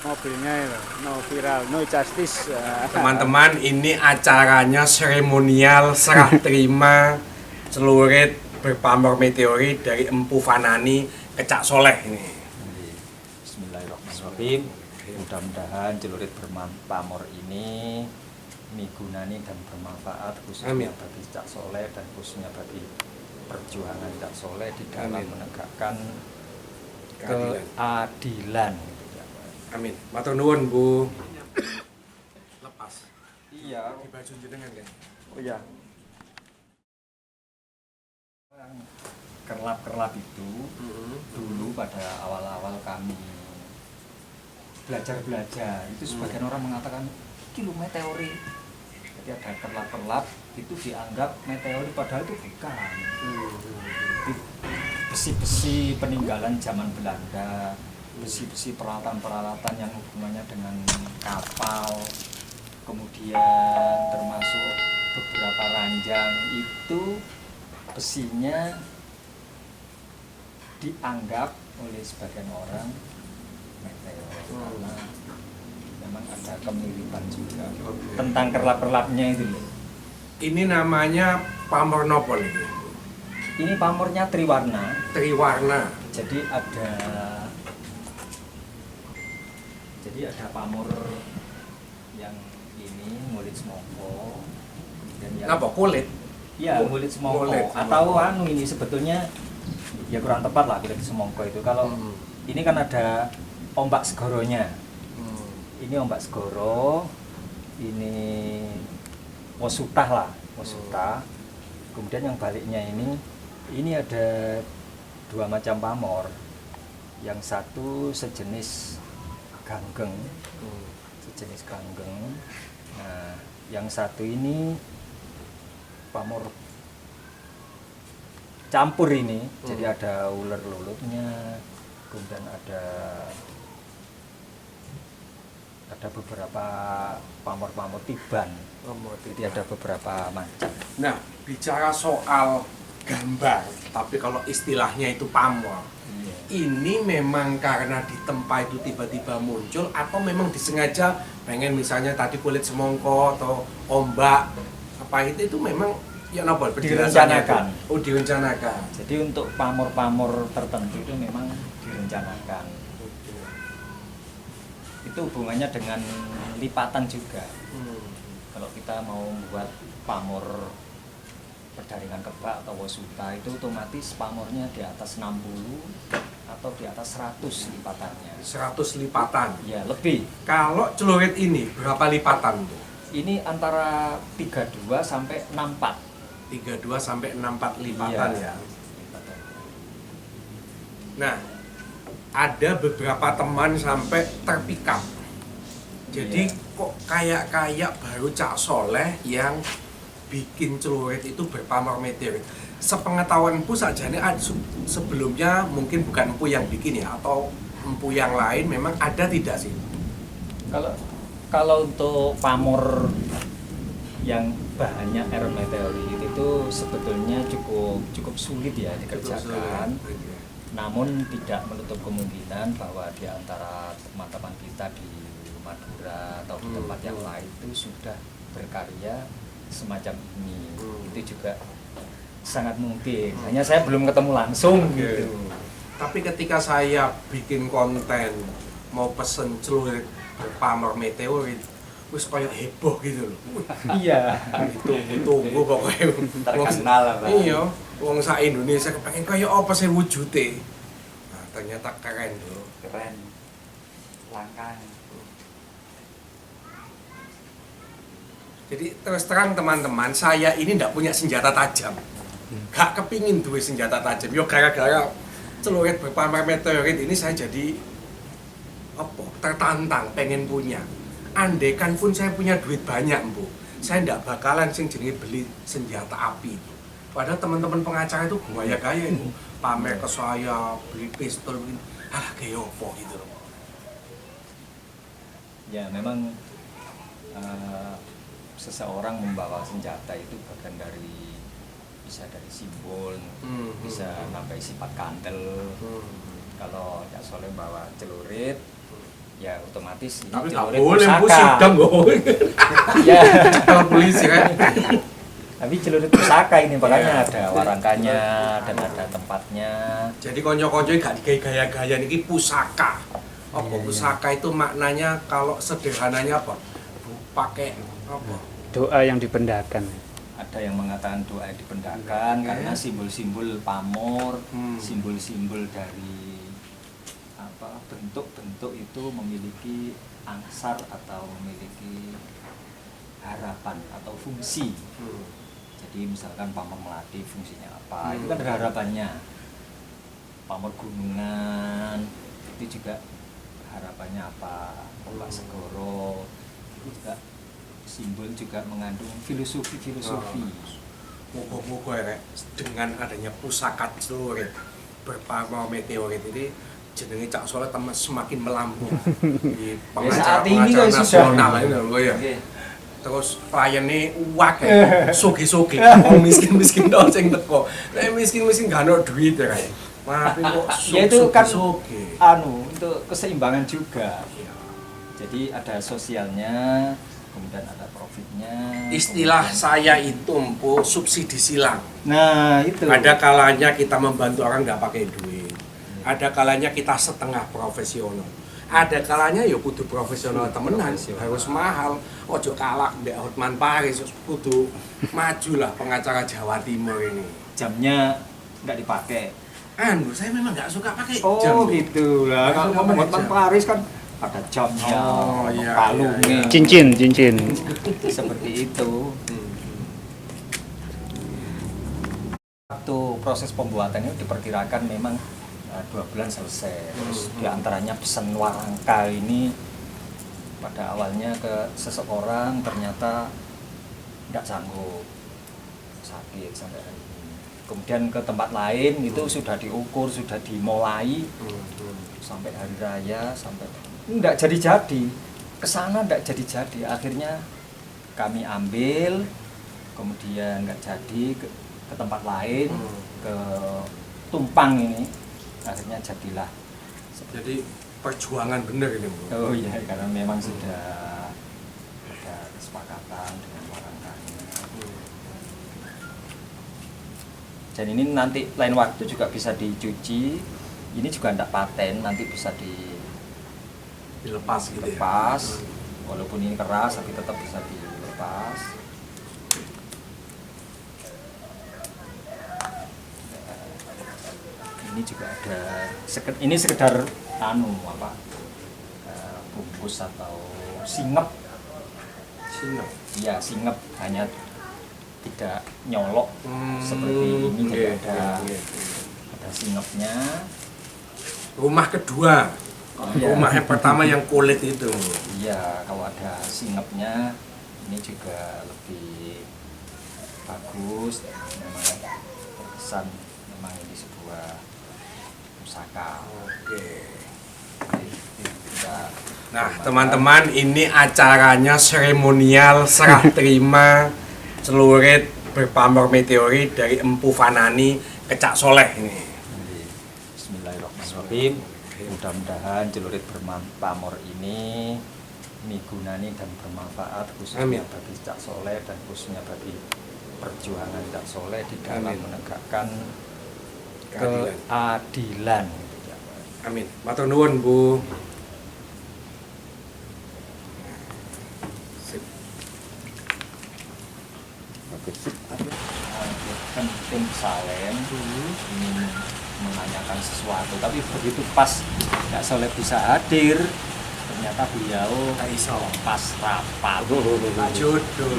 mobilnya itu, no viral, no justice. Teman-teman, ini acaranya seremonial serah terima celurit berpamor meteorit dari Empu Fanani ke Cak Soleh ini. Bismillahirrahmanirrahim. Mudah-mudahan celurit berpamor ini migunani dan bermanfaat khususnya bagi Cak Soleh dan khususnya bagi perjuangan Cak Soleh di dalam menegakkan keadilan. Amin. Matur nuwun, Bu. Lepas. Iya. Di baju jenengan kan. Oh iya. Kerlap-kerlap itu dulu pada awal-awal kami belajar itu sebagian orang mengatakan kilo meteori. Jadi ada kerlap-kerlap itu dianggap meteori padahal itu bukan. Besi-besi peninggalan zaman Belanda, besi-besi peralatan-peralatan yang hubungannya dengan kapal, kemudian termasuk beberapa ranjang itu besinya dianggap oleh sebagian orang meteor karena memang ada kemiripan juga tentang kerlap-kerlapnya itu loh. Ini namanya pamor nopo nih. Ini pamornya triwarna. Triwarna. Jadi ada pamor yang ini mulit semongko dan yang Apa kulit? ya mulit semongko atau anu ini sebetulnya ya kurang tepat lah kulit semongko itu kalau ini kan ada ombak segoronya. Ini ombak segoro, ini wosutah lah, wosutah. Kemudian yang baliknya ini ada dua macam pamor. Yang satu sejenis ganggeng, Nah, yang satu ini pamor campur ini, jadi ada ular lulutnya, kemudian ada beberapa pamor-pamor tiban. Jadi ada beberapa macam. Nah, bicara soal gambar, tapi kalau istilahnya itu pamor. Ini memang karena ditempa itu tiba-tiba muncul atau memang disengaja pengen misalnya tadi kulit semongko atau ombak apa itu memang ya napa direncanakan. Oh, direncanakan. Jadi untuk pamor-pamor tertentu itu memang direncanakan. Itu hubungannya dengan lipatan juga. Kalau kita mau membuat pamor berdaringan kebak atau wosuta itu otomatis pamornya di atas 60 atau di atas 100 lipatannya. 100 lipatan. Ya, lebih. Kalau celurit ini berapa lipatan tuh? Ini antara 32 sampai 64. 32 sampai 64 lipatan ya. Nah, ada beberapa teman sampai terpikat. Jadi kok kayak baru Cak Soleh yang bikin celurit itu berpamor meteorit. Sepengetahuan Empu saja ini sebelumnya mungkin bukan Empu yang bikin ya atau Empu yang lain memang ada tidak sih? Kalau untuk pamor yang bahannya air meteorit itu sebetulnya cukup sulit ya dikerjakan. Namun tidak menutup kemungkinan bahwa di antara teman-teman kita di Madura atau di tempat yang lain itu sudah berkarya semacam ini. Itu juga sangat mungkin. Hanya saya belum ketemu langsung gitu. Tapi ketika saya bikin konten mau pesen celurit berpamor meteorit, wis kayak heboh gitu loh. Iya. Tunggu pokoknya Terkenal lah, Pak. Iya, wong sak Indonesia kepengen kayak apa sih wujudnya. Nah, ternyata keren loh. Keren. Langka. Jadi terus terang teman-teman, saya ini tidak punya senjata tajam. Gak kepingin duit senjata tajam. Yo gara-gara celurit berpamor meteorit ini saya jadi tertantang pengen punya. Andaikan pun saya punya duit banyak, Bu, saya tidak bakalan jenenge beli senjata api itu. Padahal teman-teman pengacara itu gaya-gaya itu pamer ke saya beli pistol begini. Alah kayak apa gitu loh. Ya memang seseorang membawa senjata itu bagian dari bisa dari simbol, bisa sampai sifat kantel. Kalau Cak Soleh bawa celurit, ya otomatis ini Tapi nggak celurit boleh bu pusaka. sidang kok. Ya, Kalau polisi kan. tapi celurit pusaka ini makanya Iya. ada warangkanya dan ada tempatnya. Jadi konco-konco gak digaya-gaya niki pusaka. Apa Iya, iya. pusaka itu maknanya kalau sederhananya apa? Pakai apa? Doa yang dibendakan. Ada yang mengatakan doa yang dibendakan Oke. karena simbol-simbol pamor, Hmm. simbol-simbol dari apa bentuk-bentuk itu memiliki angsar atau memiliki harapan atau fungsi. Hmm. Jadi misalkan pamor melati fungsinya apa? Itu kan ada harapannya. Pamor gunungan itu juga harapannya apa? Ombak segoro itu juga simbol juga mengandung filosofi. Moga-moga ya, Rek, dengan adanya pusaka celurit berpamor meteorit ini jenenge Cak Soleh semakin melambung di saat ini pengacara kok nasional sudah. ini lho ya. Oke. Terus kliennya uwak ya, soge-soge, wong miskin-miskin dong sing teko. Nek miskin-miskin gak ono duit ya kayak. Tapi kok Ya itu kan soge-soge. untuk keseimbangan juga. Jadi ada sosialnya, kemudian ada profitnya. Istilah kemudian- saya itu empu subsidi silang. Nah itu. Ada kalanya kita membantu orang nggak pakai duit. Ada kalanya kita setengah profesional. Ada kalanya ya kudu profesional temenan, Profesional. harus mahal. Ojo kalah Mbak Hotman Paris, kudu maju lah pengacara Jawa Timur ini. Jamnya nggak dipakai. Saya memang nggak suka pakai Oh jam. gitu lah. Nggak Kalau suka ngomong pakai Hotman jam. Paris kan ada jamnya, Oh, ada iya, kalungnya. iya, Cincin. Seperti itu. Waktu proses pembuatannya diperkirakan memang 2 bulan selesai. Terus diantaranya pesan warangka ini pada awalnya ke seseorang ternyata tidak sanggup, sakit sampai hari ini. Kemudian ke tempat lain itu sudah diukur, sudah dimulai sampai hari raya, sampai tidak jadi-jadi. Kesana tidak jadi-jadi. Akhirnya kami ambil, kemudian nggak jadi ke tempat lain, ke Tumpang ini. Akhirnya jadilah. Jadi perjuangan bener ini, Bu. Oh iya, karena memang sudah ada kesepakatan dengan warangkanya. Dan ini nanti lain waktu juga bisa dicuci. Ini juga tidak paten, nanti bisa Dilepas gitu ya. dilepas. Walaupun ini keras, tapi tetap bisa dilepas. Ini juga ada, ini sekedar bungkus atau singep. Singap. Iya, singep, hanya tidak nyolok seperti ini. Jadi Iya, ada singepnya. Rumah kedua. Iya. Rumah yang pertama yang kulit itu. Iya, kalau ada singepnya ini juga lebih bagus. Memang terkesan memang ini sebuah pusaka. Oke. Kita Nah, teman-teman, ini acaranya seremonial serah terima celurit berpamor meteorit dari Empu Fanani ke Cak Soleh ini. Bismillahirrahmanirrahim. Mudah-mudahan celurit berpamor ini migunani dan bermanfaat khususnya Amin. bagi Cak Soleh dan khususnya bagi perjuangan Cak Soleh di dalam Amin. menegakkan Keadilan. keadilan. Amin. Matur nuwun, Bu. Sip. Kan tim Salem ingin menanyakan sesuatu, tapi begitu pas Cak Soleh bisa hadir, ternyata beliau pas rapat. Pak Jodoh.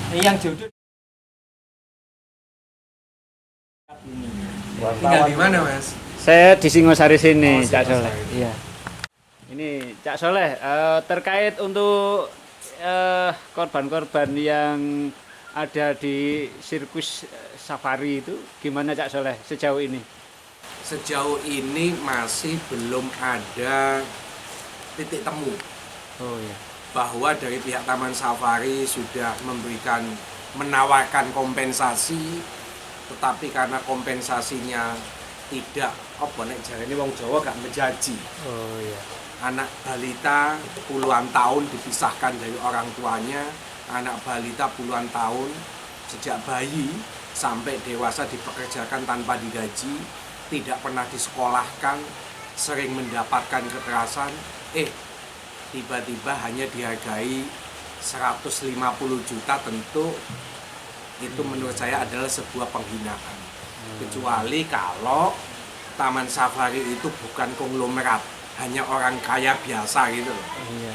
Ini yang jodoh. Tinggal di mana, Mas? Saya di Singosari sini, Oh, Cak Singosari. Soleh. Iya. Ini Cak Soleh, terkait untuk korban-korban yang ada di sirkus safari itu, gimana Cak Soleh sejauh ini? Sejauh ini masih belum ada titik temu Oh iya. bahwa dari pihak Taman Safari sudah menawarkan kompensasi, tetapi karena kompensasinya tidak apa nek jarene wong Jawa gak menjanji. Oh iya. anak balita puluhan tahun dipisahkan dari orang tuanya, anak balita puluhan tahun sejak bayi sampai dewasa dipekerjakan tanpa digaji, tidak pernah disekolahkan, sering mendapatkan kekerasan, tiba-tiba hanya dihargai 150 juta, tentu itu menurut saya adalah sebuah penghinaan. Kecuali kalau Taman Safari itu bukan konglomerat, hanya orang kaya biasa gitu loh.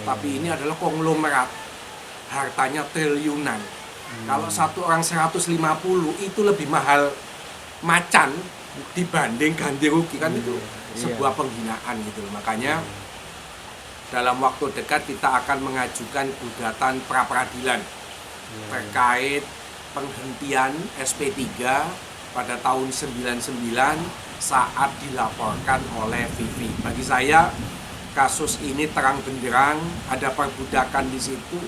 Tapi ini adalah konglomerat, hartanya triliunan. Kalau satu orang 150 itu lebih mahal macan dibanding ganti rugi, kan itu sebuah penghinaan gitu loh. Makanya dalam waktu dekat kita akan mengajukan gugatan pra-peradilan terkait penghentian SP3 pada tahun 99 saat dilaporkan oleh Vivi. Bagi saya kasus ini terang benderang, ada perbudakan di situ,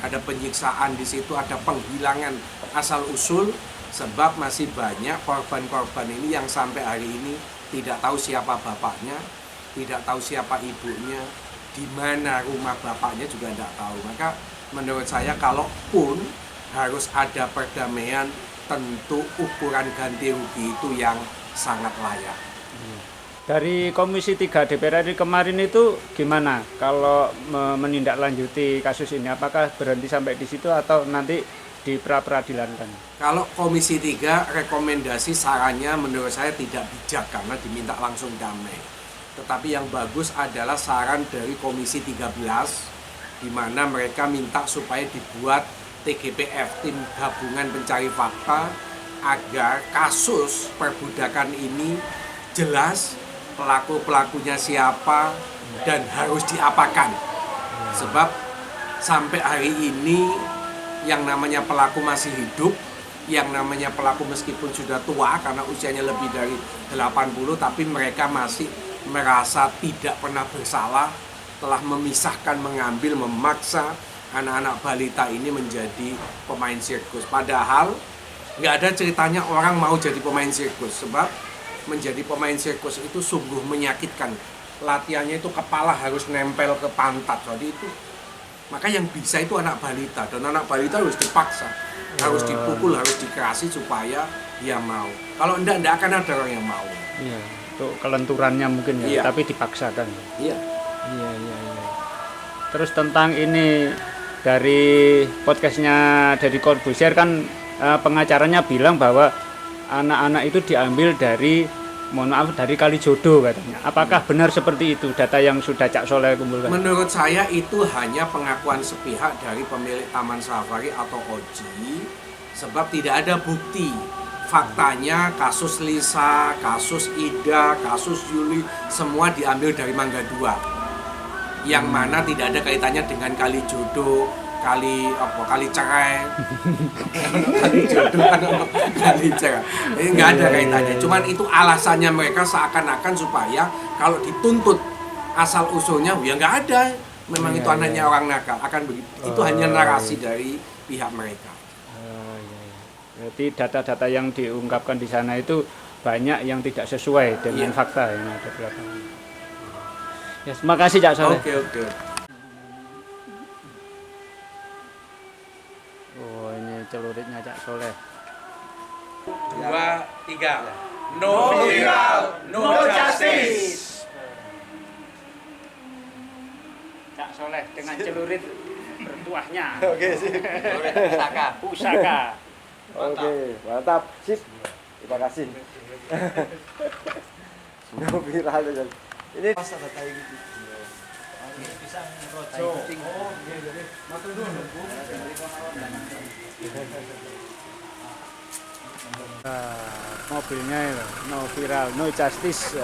ada penyiksaan di situ, ada penghilangan asal usul, sebab masih banyak korban-korban ini yang sampai hari ini tidak tahu siapa bapaknya, tidak tahu siapa ibunya, di mana rumah bapaknya juga tidak tahu. Maka menurut saya kalaupun harus ada perdamaian, tentu ukuran ganti rugi itu yang sangat layak. Dari Komisi 3 DPR RI kemarin itu gimana kalau menindaklanjuti kasus ini? Apakah berhenti sampai di situ atau nanti di pra-peradilankan? Kalau Komisi 3 rekomendasi sarannya menurut saya tidak bijak karena diminta langsung damai. Tetapi yang bagus adalah saran dari Komisi 13 di mana mereka minta supaya dibuat TGPF, Tim Gabungan Pencari Fakta, agar kasus perbudakan ini jelas pelaku-pelakunya siapa dan harus diapakan. Sebab sampai hari ini yang namanya pelaku masih hidup, yang namanya pelaku meskipun sudah tua karena usianya lebih dari 80, tapi mereka masih merasa tidak pernah bersalah, telah memisahkan, mengambil, memaksa anak-anak balita ini menjadi pemain sirkus. Padahal nggak ada ceritanya orang mau jadi pemain sirkus, sebab menjadi pemain sirkus itu sungguh menyakitkan. Latihannya itu kepala harus nempel ke pantat, jadi itu. Maka yang bisa itu anak balita, dan anak balita harus dipaksa, harus dipukul, harus dikerasi supaya dia mau. Kalau enggak akan ada orang yang mau. Iya, itu kelenturannya mungkin ya, tapi dipaksakan. Iya. Iya. Terus tentang ini dari podcastnya Deddy Corbuzier kan pengacaranya bilang bahwa anak-anak itu diambil dari, mohon maaf, dari Kalijodo katanya. Apakah benar seperti itu data yang sudah Cak Soleh kumpulkan? Menurut saya itu hanya pengakuan sepihak dari pemilik Taman Safari atau Oji, sebab tidak ada bukti. Faktanya kasus Lisa, kasus Ida, kasus Yuli semua diambil dari Mangga 2. Yang mana tidak ada kaitannya dengan Kalijodo, kali cerai. Kali cerai. Ini nggak ada kaitannya. Cuman itu alasannya mereka seakan-akan supaya kalau dituntut asal usulnya ya nggak ada. Memang itu anaknya orang nakal, akan begitu. Itu hanya narasi dari pihak mereka. Berarti data-data yang diungkapkan di sana itu banyak yang tidak sesuai dengan fakta yang ada di lapangan. Ya, terima kasih Cak Soleh. Oke. Oh, ini celuritnya Cak Soleh. 2, 3. No viral, no justice. Cak Soleh dengan celurit bertuahnya. Oke, sip. Pusaka. Oke, mantap. Sip. Terima kasih. No viral. Ini masa data ini. Pisang rojo. Oh, jadi matur nuwun. Mobilnya itu no viral, no justice.